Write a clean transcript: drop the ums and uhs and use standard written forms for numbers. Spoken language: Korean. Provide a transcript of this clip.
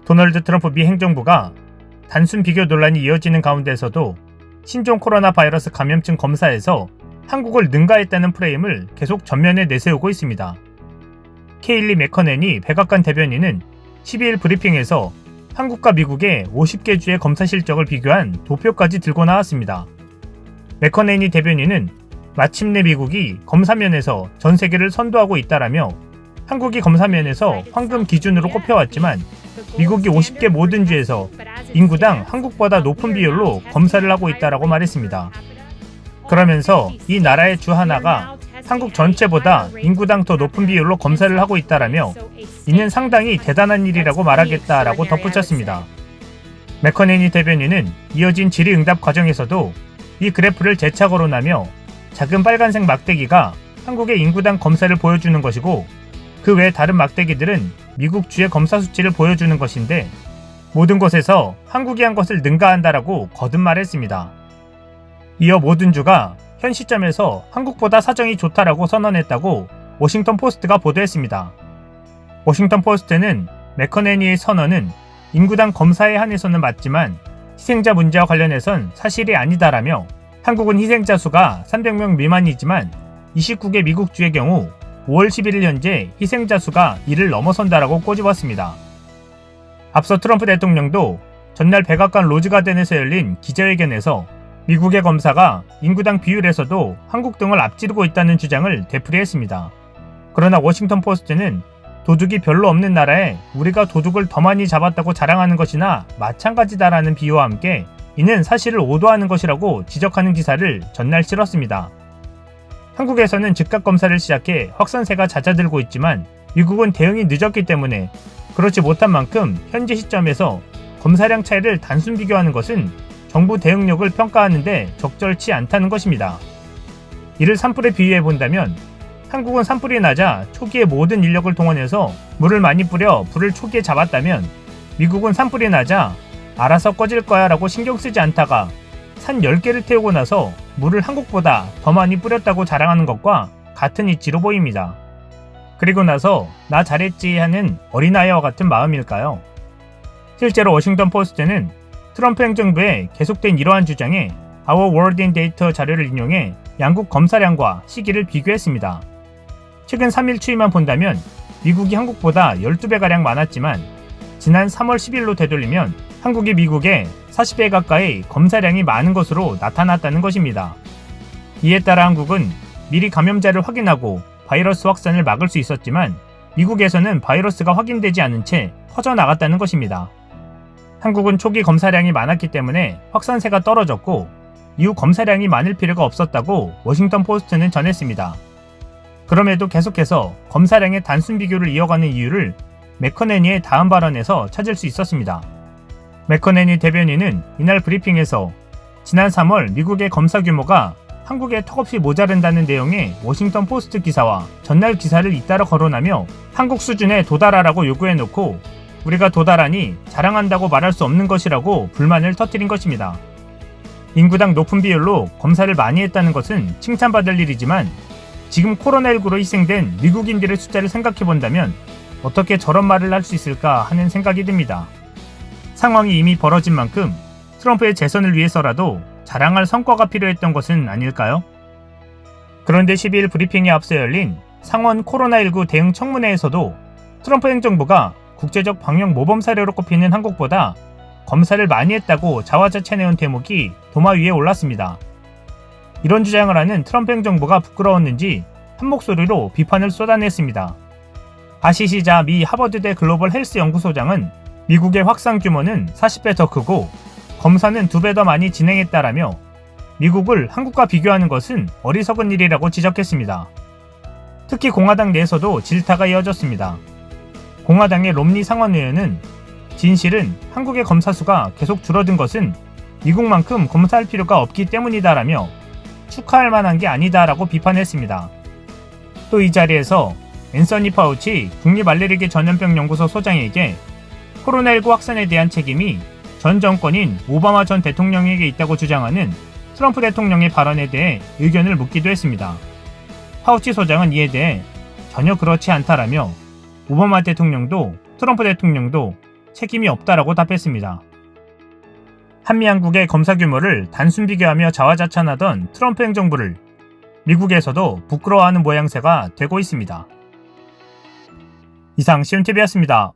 도널드 트럼프 미 행정부가 단순 비교 논란이 이어지는 가운데서도 신종 코로나 바이러스 감염증 검사에서 한국을 능가했다는 프레임을 계속 전면에 내세우고 있습니다. 케일리 맥커넨이 백악관 대변인은 12일 브리핑에서 한국과 미국의 50개 주의 검사 실적을 비교한 도표까지 들고 나왔습니다. 맥커넨이 대변인은 마침내 미국이 검사면에서 전 세계를 선도하고 있다라며 한국이 검사면에서 황금 기준으로 꼽혀왔지만 미국이 50개 모든 주에서 인구당 한국보다 높은 비율로 검사를 하고 있다라고 말했습니다. 그러면서 이 나라의 주 하나가 한국 전체보다 인구당 더 높은 비율로 검사를 하고 있다라며 이는 상당히 대단한 일이라고 말하겠다라고 덧붙였습니다. 맥커넨이 대변인은 이어진 질의응답 과정에서도 이 그래프를 재차 거론하며 작은 빨간색 막대기가 한국의 인구당 검사를 보여주는 것이고 그 외 다른 막대기들은 미국 주의 검사 수치를 보여주는 것인데 모든 곳에서 한국이 한 것을 능가한다라고 거듭말했습니다. 이어 모든 주가 현 시점에서 한국보다 사정이 좋다라고 선언했다고 워싱턴 포스트가 보도했습니다. 워싱턴 포스트는 맥커네니의 선언은 인구당 검사에 한해서는 맞지만 희생자 문제와 관련해선 사실이 아니다라며 한국은 희생자 수가 300명 미만이지만 29개 미국주의 경우 5월 11일 현재 희생자 수가 이를 넘어선다라고 꼬집었습니다. 앞서 트럼프 대통령도 전날 백악관 로즈가든에서 열린 기자회견에서 미국의 검사가 인구당 비율에서도 한국 등을 앞지르고 있다는 주장을 되풀이했습니다. 그러나 워싱턴 포스트는 도둑이 별로 없는 나라에 우리가 도둑을 더 많이 잡았다고 자랑하는 것이나 마찬가지다라는 비유와 함께 이는 사실을 오도하는 것이라고 지적하는 기사를 전날 실었습니다. 한국에서는 즉각 검사를 시작해 확산세가 잦아들고 있지만 미국은 대응이 늦었기 때문에 그렇지 못한 만큼 현재 시점에서 검사량 차이를 단순 비교하는 것은 정부 대응력을 평가하는데 적절치 않다는 것입니다. 이를 산불에 비유해 본다면 한국은 산불이 나자 초기에 모든 인력을 동원해서 물을 많이 뿌려 불을 초기에 잡았다면 미국은 산불이 나자 알아서 꺼질 거야 라고 신경 쓰지 않다가 산 10개를 태우고 나서 물을 한국보다 더 많이 뿌렸다고 자랑하는 것과 같은 이치로 보입니다. 그리고 나서 나 잘했지 하는 어린아이와 같은 마음일까요? 실제로 워싱턴 포스트는 트럼프 행정부의 계속된 이러한 주장에 Our World in Data 자료를 인용해 양국 검사량과 시기를 비교했습니다. 최근 3일 추이만 본다면 미국이 한국보다 12배가량 많았지만 지난 3월 10일로 되돌리면 한국이 미국의 40배 가까이 검사량이 많은 것으로 나타났다는 것입니다. 이에 따라 한국은 미리 감염자를 확인하고 바이러스 확산을 막을 수 있었지만 미국에서는 바이러스가 확인되지 않은 채 퍼져나갔다는 것입니다. 한국은 초기 검사량이 많았기 때문에 확산세가 떨어졌고 이후 검사량이 많을 필요가 없었다고 워싱턴 포스트는 전했습니다. 그럼에도 계속해서 검사량의 단순 비교를 이어가는 이유를 맥커네니의 다음 발언에서 찾을 수 있었습니다. 맥커네니 대변인은 이날 브리핑에서 지난 3월 미국의 검사 규모가 한국에 턱없이 모자른다는 내용의 워싱턴 포스트 기사와 전날 기사를 잇따라 거론하며 한국 수준에 도달하라고 요구해놓고 우리가 도달하니 자랑한다고 말할 수 없는 것이라고 불만을 터뜨린 것입니다. 인구당 높은 비율로 검사를 많이 했다는 것은 칭찬받을 일이지만 지금 코로나19로 희생된 미국인들의 숫자를 생각해본다면 어떻게 저런 말을 할 수 있을까 하는 생각이 듭니다. 상황이 이미 벌어진 만큼 트럼프의 재선을 위해서라도 자랑할 성과가 필요했던 것은 아닐까요? 그런데 12일 브리핑에 앞서 열린 상원 코로나19 대응 청문회에서도 트럼프 행정부가 국제적 방역 모범 사례로 꼽히는 한국보다 검사를 많이 했다고 자화자찬해온 대목이 도마 위에 올랐습니다. 이런 주장을 하는 트럼프 행정부가 부끄러웠는지 한 목소리로 비판을 쏟아냈습니다. 아시시자 미 하버드대 글로벌 헬스 연구소장은 미국의 확산 규모는 40배 더 크고 검사는 2배 더 많이 진행했다라며 미국을 한국과 비교하는 것은 어리석은 일이라고 지적했습니다. 특히 공화당 내에서도 질타가 이어졌습니다. 공화당의 롬니 상원의원은 진실은 한국의 검사 수가 계속 줄어든 것은 미국만큼 검사할 필요가 없기 때문이다라며 축하할 만한 게 아니다라고 비판했습니다. 또 이 자리에서 앤서니 파우치 국립알레르기 전염병 연구소 소장에게 코로나19 확산에 대한 책임이 전 정권인 오바마 전 대통령에게 있다고 주장하는 트럼프 대통령의 발언에 대해 의견을 묻기도 했습니다. 파우치 소장은 이에 대해 전혀 그렇지 않다라며 오바마 대통령도 트럼프 대통령도 책임이 없다라고 답했습니다. 한미양국의 검사 규모를 단순 비교하며 자화자찬하던 트럼프 행정부를 미국에서도 부끄러워하는 모양새가 되고 있습니다. 이상 시온TV였습니다.